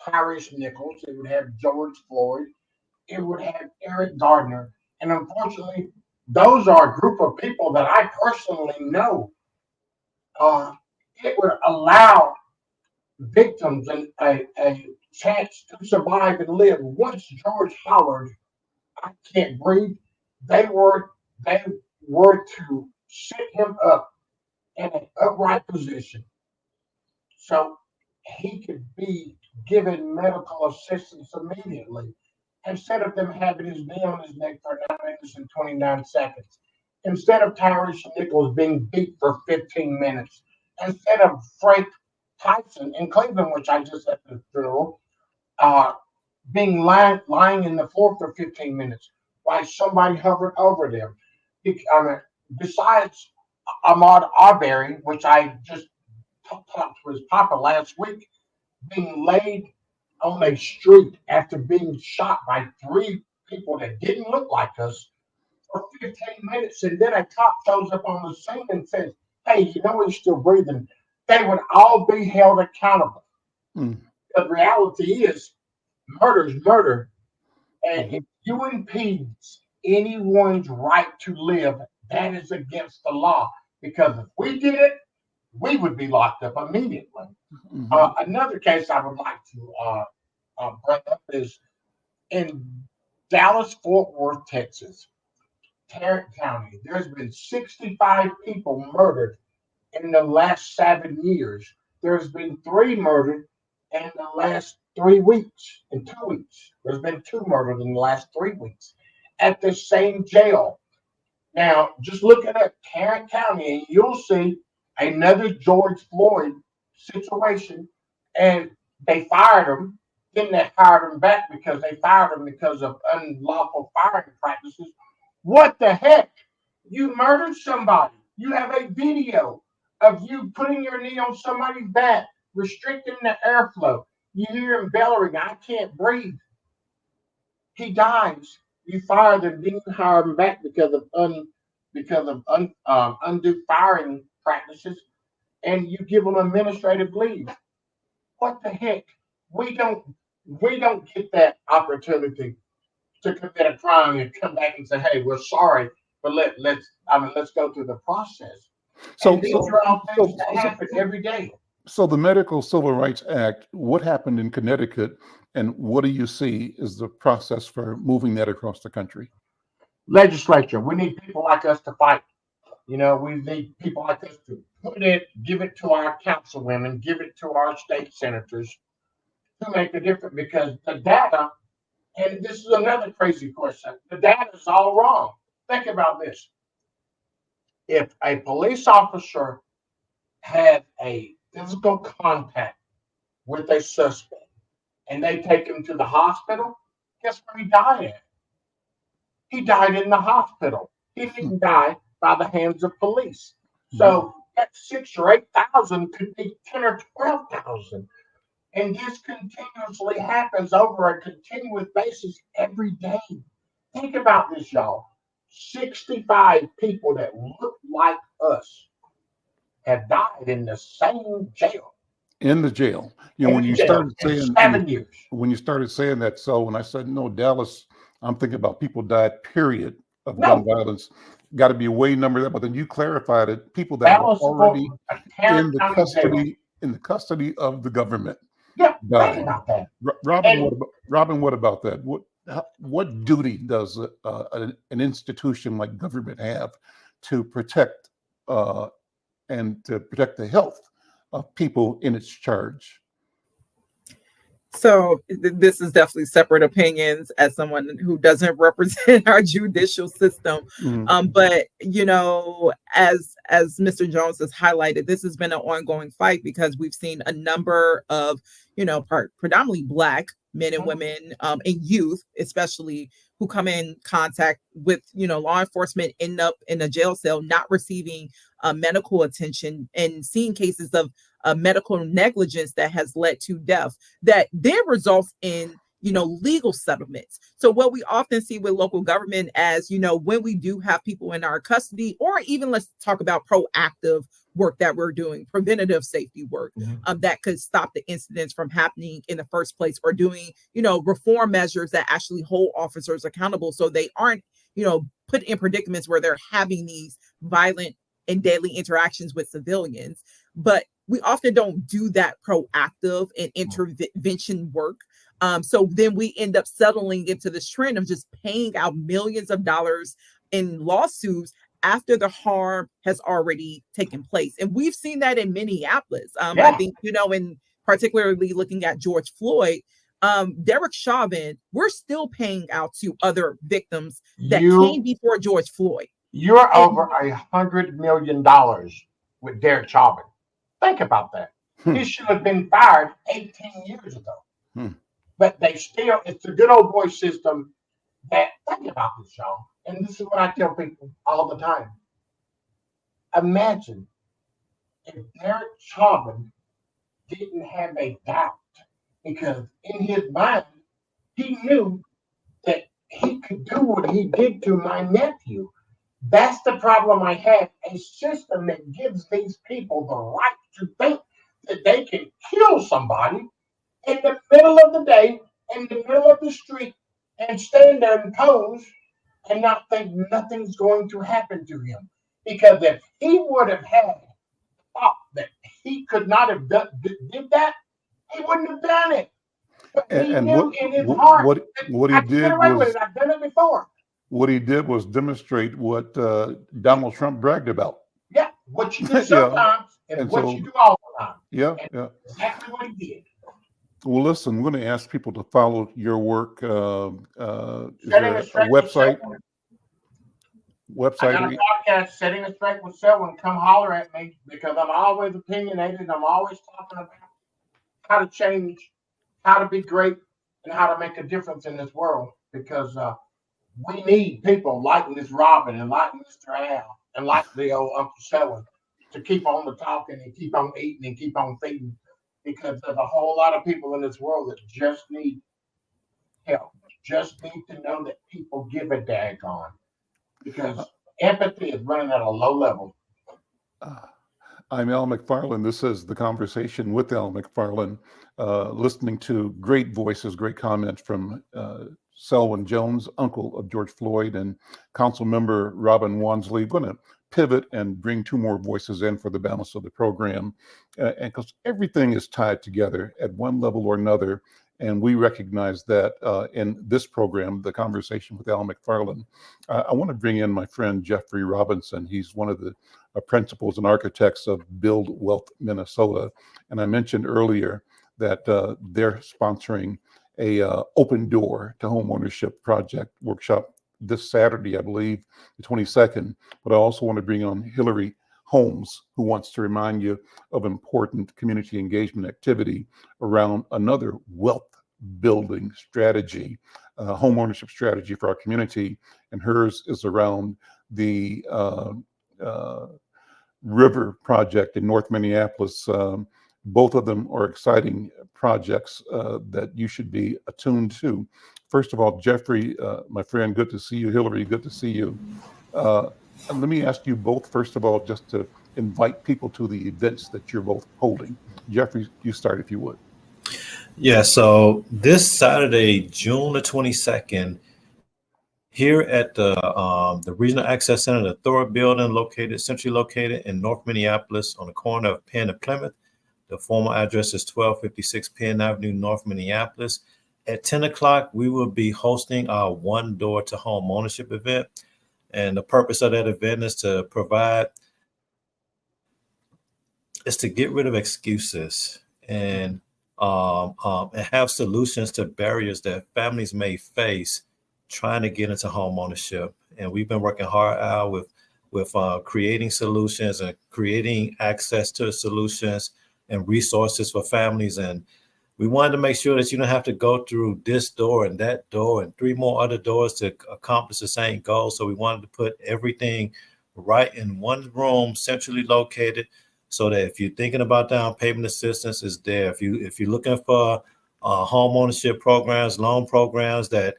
Tyrese Nichols, it would have George Floyd, it would have Eric Gardner. And unfortunately, those are a group of people that I personally know. It would allow victims a chance to survive and live. Once George hollered, "I can't breathe," they were to sit him up in an upright position so he could be given medical assistance immediately, instead of them having his knee on his neck for 9 minutes and 29 seconds, instead of Tyrese Nichols being beat for 15 minutes, instead of Frank Tyson in Cleveland, which I just had the funeral, being lying in the floor for 15 minutes while somebody hovered over them. Besides Ahmaud Arbery, which I just talked to his papa last week, being laid on a street after being shot by 3 people that didn't look like us for 15 minutes, and then a cop shows up on the scene and says, "Hey, you know he's still breathing." They would all be held accountable. The reality is, murder's murder, and if you impede anyone's right to live, that is against the law. Because if we did it, we would be locked up immediately. Another case I would like to bring up is in Dallas-Fort Worth, Texas, Tarrant County. There's been 65 people murdered in the last 7 years. There's been 3 murdered in the last 3 weeks. In 2 weeks, there's been 2 murdered in the last 3 weeks at the same jail. Now, just look at Tarrant County, and you'll see another George Floyd situation, and they fired him. Then they hired him back because they fired him because of unlawful firing practices. What the heck? You murdered somebody. You have a video of you putting your knee on somebody's back, restricting the airflow. You hear him bellowing, "I can't breathe." He dies. You fire them, then you hire him back because of undue firing practices, and you give them administrative leave. What the heck? We don't get that opportunity to commit a crime and come back and say, "Hey, we're sorry, but let's go through the process." So these are all things that happen every day. So the Medical Civil Rights Act, what happened in Connecticut, and what do you see is the process for moving that across the country? Legislature, we need people like us to fight. We need people like us to give it to our councilwomen, give it to our state senators to make a difference, because the data, and this is another crazy question, the data is all wrong. Think about this. If a police officer had a physical contact with a suspect and they take him to the hospital, guess where he died at? He died in the hospital. He didn't die by the hands of police. So that 6,000 or 8,000 could be 10 or 12,000. And this continuously happens over a continuous basis every day. Think about this, y'all. 65 people that look like us have died in the same jail. In the jail. When you started saying 7 years. When you started saying that, so when I said no, Dallas, I'm thinking about people died, period, of gun violence. Got to be a way number that, but then you clarified it. People that were already in the custody of the government. Yeah, die. think about that. Robin, what about that? What duty does an institution like government have to protect and to protect the health of people in its charge? So this is definitely separate opinions as someone who doesn't represent our judicial system. But as Mr. Jones has highlighted, this has been an ongoing fight because we've seen a number of predominantly Black men and women and youth, especially, who come in contact with law enforcement, end up in a jail cell, not receiving medical attention, and seeing cases of medical negligence that has led to death that then results in legal settlements. So what we often see with local government as when we do have people in our custody, or even let's talk about proactive work that we're doing, preventative safety work, that could stop the incidents from happening in the first place, or doing reform measures that actually hold officers accountable so they aren't put in predicaments where they're having these violent and deadly interactions with civilians. But we often don't do that proactive and intervention work. So then we end up settling into this trend of just paying out millions of dollars in lawsuits after the harm has already taken place. And we've seen that in Minneapolis. I think, in particularly looking at George Floyd, Derek Chauvin, we're still paying out to other victims that came before George Floyd. You're over $100 million with Derek Chauvin. Think about that. He should have been fired 18 years ago. But they still, it's the good old boy system that, think about this, y'all. And this is what I tell people all the time. Imagine if Derek Chauvin didn't have a doubt, because in his mind, he knew that he could do what he did to my nephew. That's the problem I have. A system that gives these people the right to think that they can kill somebody in the middle of the day, in the middle of the street, and stand there and pose and not think nothing's going to happen to him. Because if he would have had thought that he could not have did that, he wouldn't have done it. But he knew in his heart what he did was, I've done it before. What he did was demonstrate what Donald Trump bragged about. Yeah, what you do sometimes and what you do all the time. Yeah. Exactly what he did. Well, listen, we're going to ask people to follow your work. Is Setting there it straight a website? I got a podcast, Setting It Straight with Selwyn. Come holler at me, because I'm always opinionated. I'm always talking about how to change, how to be great, and how to make a difference in this world. Because we need people like Miss Robin and like Mr. Al and like the old Uncle Selwyn to keep on the talking and keep on eating and keep on feeding. Because there's a whole lot of people in this world that just need help, just need to know that people give a daggone. Because empathy is running at a low level. I'm Al McFarlane. This is the Conversation with Al McFarlane. Listening to great voices, great comments from Selwyn Jones, uncle of George Floyd, and Council Member Robin Wonsley. We're going to pivot and bring two more voices in for the balance of the program, and because everything is tied together at one level or another, and we recognize that in this program, the Conversation with Al McFarlane. I want to bring in my friend Jeffrey Robinson. He's one of the principals and architects of Build Wealth Minnesota, and I mentioned earlier that they're sponsoring a open door to homeownership project workshop this Saturday, I believe, the 22nd. But I also want to bring on Hillary Holmes, who wants to remind you of important community engagement activity around another wealth building strategy, homeownership strategy for our community. And hers is around the River Project in North Minneapolis. Both of them are exciting projects that you should be attuned to. First of all, Jeffrey, my friend, good to see you. Hillary, good to see you. And let me ask you both, first of all, just to invite people to the events that you're both holding. Jeffrey, you start if you would. Yeah, so this Saturday, June the 22nd, here at the Regional Access Center, the Thor building, centrally located in North Minneapolis on the corner of Penn and Plymouth, The former address is 1256 Penn Avenue, North Minneapolis. At 10 o'clock, we will be hosting our One Door to Home Ownership event. And the purpose of that event is to get rid of excuses and have solutions to barriers that families may face trying to get into home ownership. And we've been working hard out with creating solutions and creating access to solutions and resources for families. And we wanted to make sure that you don't have to go through this door and that door and 3 more other doors to accomplish the same goal. So we wanted to put everything right in one room, centrally located, so that if you're thinking about down payment assistance, it's there. If you're looking for home ownership programs, loan programs that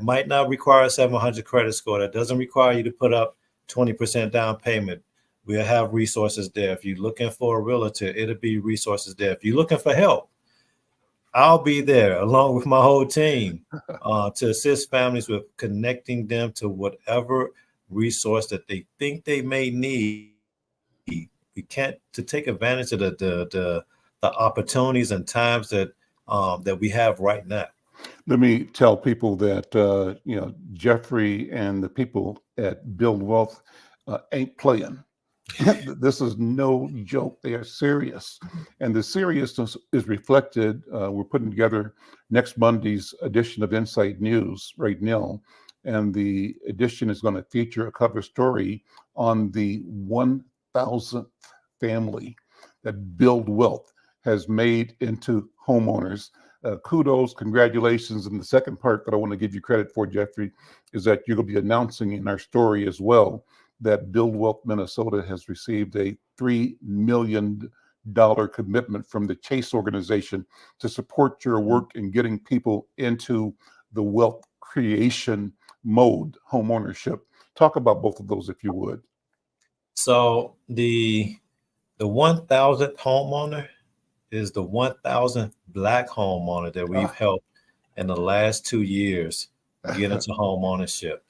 might not require a 700 credit score, that doesn't require you to put up 20% down payment, we'll have resources there. If you're looking for a realtor, it'll be resources there. If you're looking for help, I'll be there along with my whole team to assist families with connecting them to whatever resource that they think they may need. We can't to take advantage of the opportunities and times that we have right now. Let me tell people that Jeffrey and the people at Build Wealth ain't playing. This is no joke. They are serious. And the seriousness is reflected. We're putting together next Monday's edition of Insight News right now. And the edition is going to feature a cover story on the 1,000th family that Build Wealth has made into homeowners. Kudos, congratulations. And the second part that I want to give you credit for, Jeffrey, is that you're going to be announcing in our story as well that Build Wealth Minnesota has received a $3 million commitment from the Chase organization to support your work in getting people into the wealth creation mode, home ownership. Talk about both of those, if you would. So the 1,000th homeowner is the 1,000th Black homeowner that we've helped in the last 2 years get into home ownership.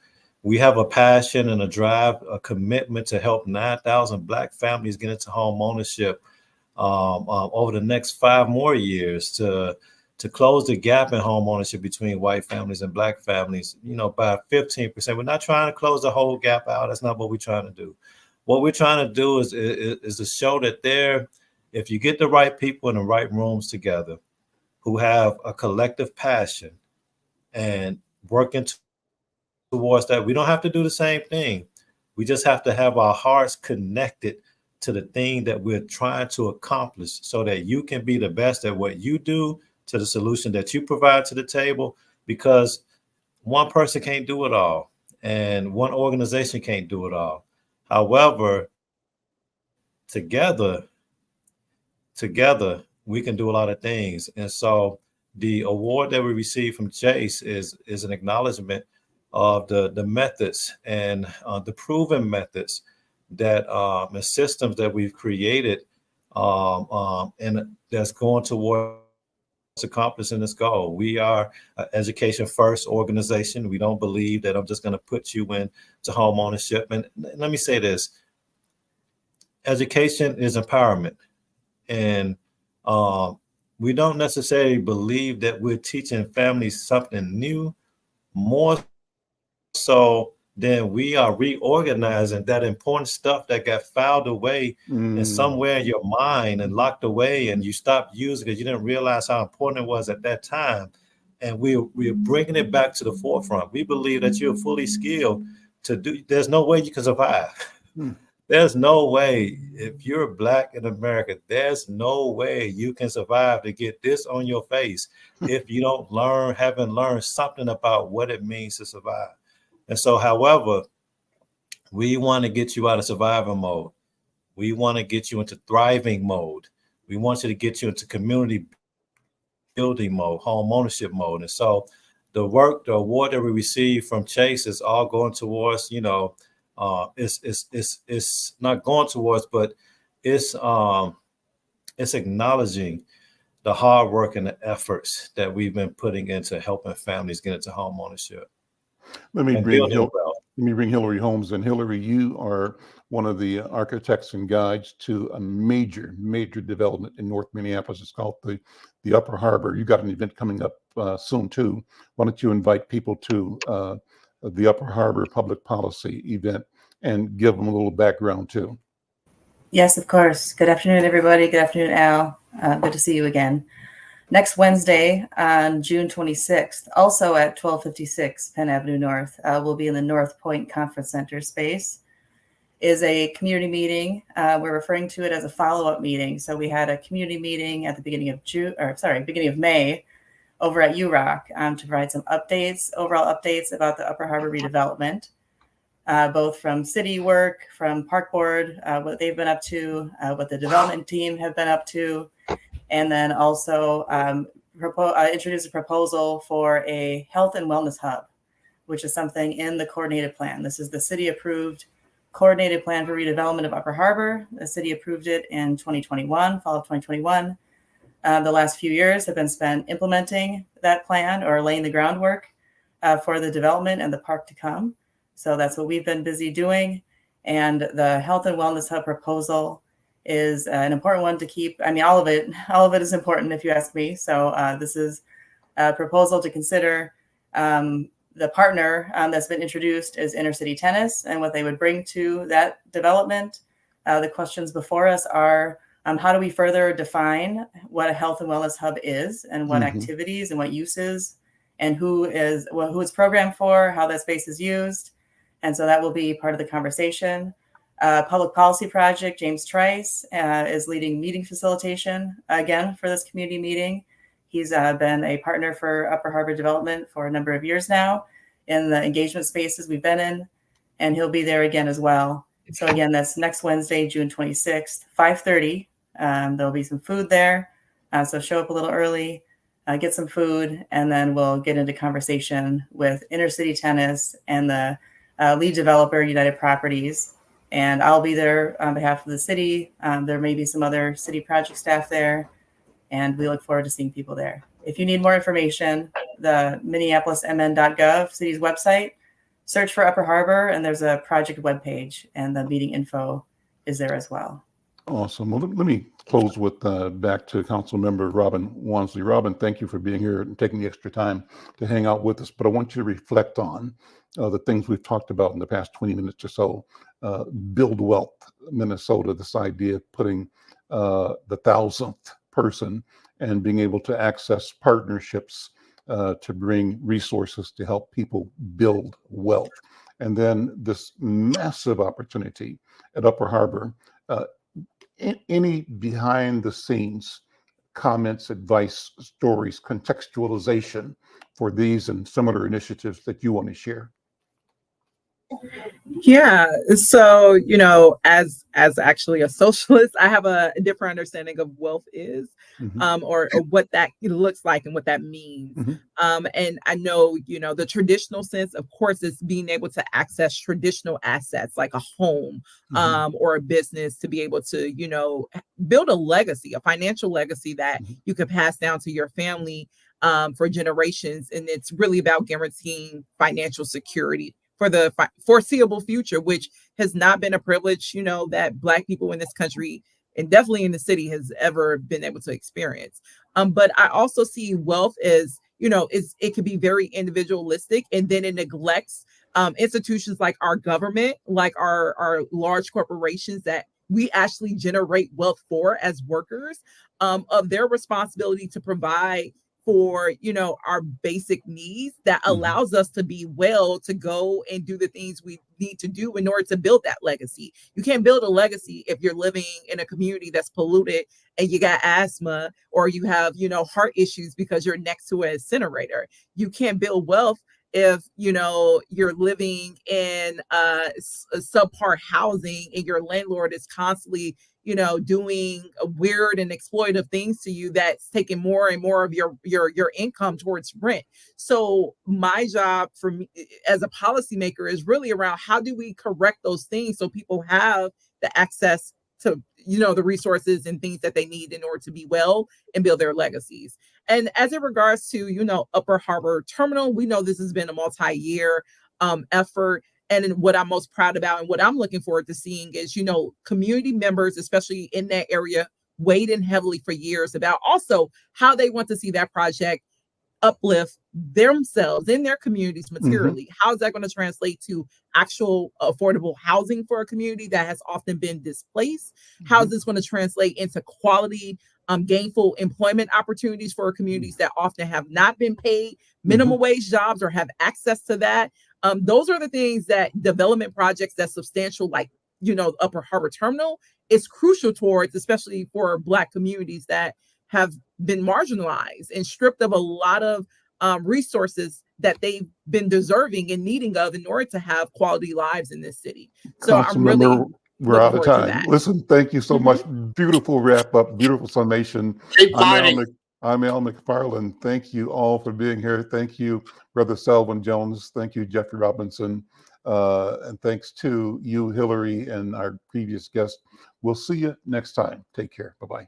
We have a passion and a drive, a commitment to help 9,000 Black families get into home ownership over the next 5 more years to close the gap in home ownership between white families and Black families, by 15%. We're not trying to close the whole gap out. That's not what we're trying to do. What we're trying to do is to show that if you get the right people in the right rooms together who have a collective passion and working towards that, we don't have to do the same thing. We just have to have our hearts connected to the thing that we're trying to accomplish so that you can be the best at what you do, to the solution that you provide to the table, because one person can't do it all and one organization can't do it all. However, together, we can do a lot of things. And so the award that we received from Chase is an acknowledgement of the methods and the proven methods that and systems that we've created and that's going towards accomplishing this goal. We are an education first organization. We don't believe that I'm just going to put you into home ownership. And let me say this, education is empowerment. And we don't necessarily believe that we're teaching families something new, more so than we are reorganizing that important stuff that got filed away and somewhere in your mind and locked away, and you stopped using it. You didn't realize how important it was at that time. And we're bringing it back to the forefront. We believe that you're fully skilled to do. There's no way you can survive. There's no way, if you're Black in America, there's no way you can survive to get this on your face if you haven't learned something about what it means to survive. And so, however, we want to get you out of survival mode. We want to get you into thriving mode. We want you to get you into community building mode, home ownership mode. And so the award that we received from Chase is all going towards, it's not going towards, but it's acknowledging the hard work and the efforts that we've been putting into helping families get into home ownership. Let me bring Let me bring Hillary Holmes in. Hillary, you are one of the architects and guides to a major, major development in North Minneapolis. It's called the Upper Harbor. You got an event coming up soon too. Why don't you invite people to the Upper Harbor Public Policy event and give them a little background too? Yes, of course. Good afternoon, everybody. Good afternoon, Al. Good to see you again. Next Wednesday on June 26th, also at 1256 Penn Avenue North, we'll be in the North Point Conference Center space, is a community meeting. We're referring to it as a follow-up meeting. So we had a community meeting at the beginning of May over at UROC to provide some overall updates about the Upper Harbor redevelopment, both from city work, from Park Board, what they've been up to, what the development team have been up to, and then also introduce a proposal for a health and wellness hub, which is something in the coordinated plan. This is the city-approved coordinated plan for redevelopment of Upper Harbor. The city approved it in 2021, fall of 2021. The last few years have been spent implementing that plan or laying the groundwork for the development and the park to come. So that's what we've been busy doing. And the health and wellness hub proposal is an important one to keep. I mean, all of it is important if you ask me. So this is a proposal to consider. The partner that's been introduced is Intercity Tennis and what they would bring to that development. The questions before us are, how do we further define what a health and wellness hub is and what activities and what uses and who it's programmed for, how that space is used. And so that will be part of the conversation. Public Policy Project, James Trice is leading meeting facilitation again for this community meeting. He's been a partner for Upper Harbor Development for a number of years now in the engagement spaces we've been in, and he'll be there again as well. So again, that's next Wednesday, June 26th, 5:30. There'll be some food there. So show up a little early, get some food, and then we'll get into conversation with Intercity Tennis and the lead developer, United Properties. And I'll be there on behalf of the city. There may be some other city project staff there, and we look forward to seeing people there. If you need more information, the minneapolismn.gov, city's website, search for Upper Harbor, and there's a project webpage, and the meeting info is there as well. Awesome. Well, let me close with back to Council Member Robin Wonsley. Robin, thank you for being here and taking the extra time to hang out with us. But I want you to reflect on the things we've talked about in the past 20 minutes or so. Build wealth, Minnesota, this idea of putting the 1,000th person and being able to access partnerships to bring resources to help people build wealth. And then this massive opportunity at Upper Harbor. Any behind the scenes comments, advice, stories, contextualization for these and similar initiatives that you want to share? Yeah. So, as actually a socialist, I have a different understanding of wealth is, or what that looks like and what that means. And I know, the traditional sense, of course, is being able to access traditional assets like a home or a business to be able to, build a legacy, a financial legacy that you can pass down to your family for generations. And it's really about guaranteeing financial security for the foreseeable future, which has not been a privilege, that Black people in this country and definitely in the city has ever been able to experience. But I also see wealth as, it could be very individualistic, and then it neglects institutions like our government, like our large corporations that we actually generate wealth for as workers, of their responsibility to provide for, our basic needs that allows us to be well, to go and do the things we need to do in order to build that legacy. You can't build a legacy if you're living in a community that's polluted and you got asthma, or you have, heart issues because you're next to an incinerator. You can't build wealth if, you're living in subpar housing and your landlord is constantly, doing weird and exploitive things to you that's taking more and more of your income towards rent. So my job for me as a policymaker is really around how do we correct those things so people have the access to, the resources and things that they need in order to be well and build their legacies. And as it regards to, Upper Harbor Terminal, we know this has been a multi-year effort. And what I'm most proud about and what I'm looking forward to seeing is, you know, community members, especially in that area, weighed in heavily for years about also how they want to see that project uplift themselves in their communities materially. How is that going to translate to actual affordable housing for a community that has often been displaced? How is this going to translate into quality, gainful employment opportunities for communities that often have not been paid minimum wage jobs or have access to that? Those are the things that development projects that's substantial, like, you know, Upper Harbor Terminal, is crucial towards, especially for Black communities that have been marginalized and stripped of a lot of resources that they've been deserving and needing of in order to have quality lives in this city. So I'm really we're out of looking forward to time. that. Listen, thank you so much. Beautiful wrap up, beautiful summation. Keep fighting. I'm Al McFarlane. Thank you all for being here. Thank you, Brother Selwyn Jones. Thank you, Jeffrey Robinson. And thanks to you, Hillary, and our previous guest. We'll see you next time. Take care. Bye-bye.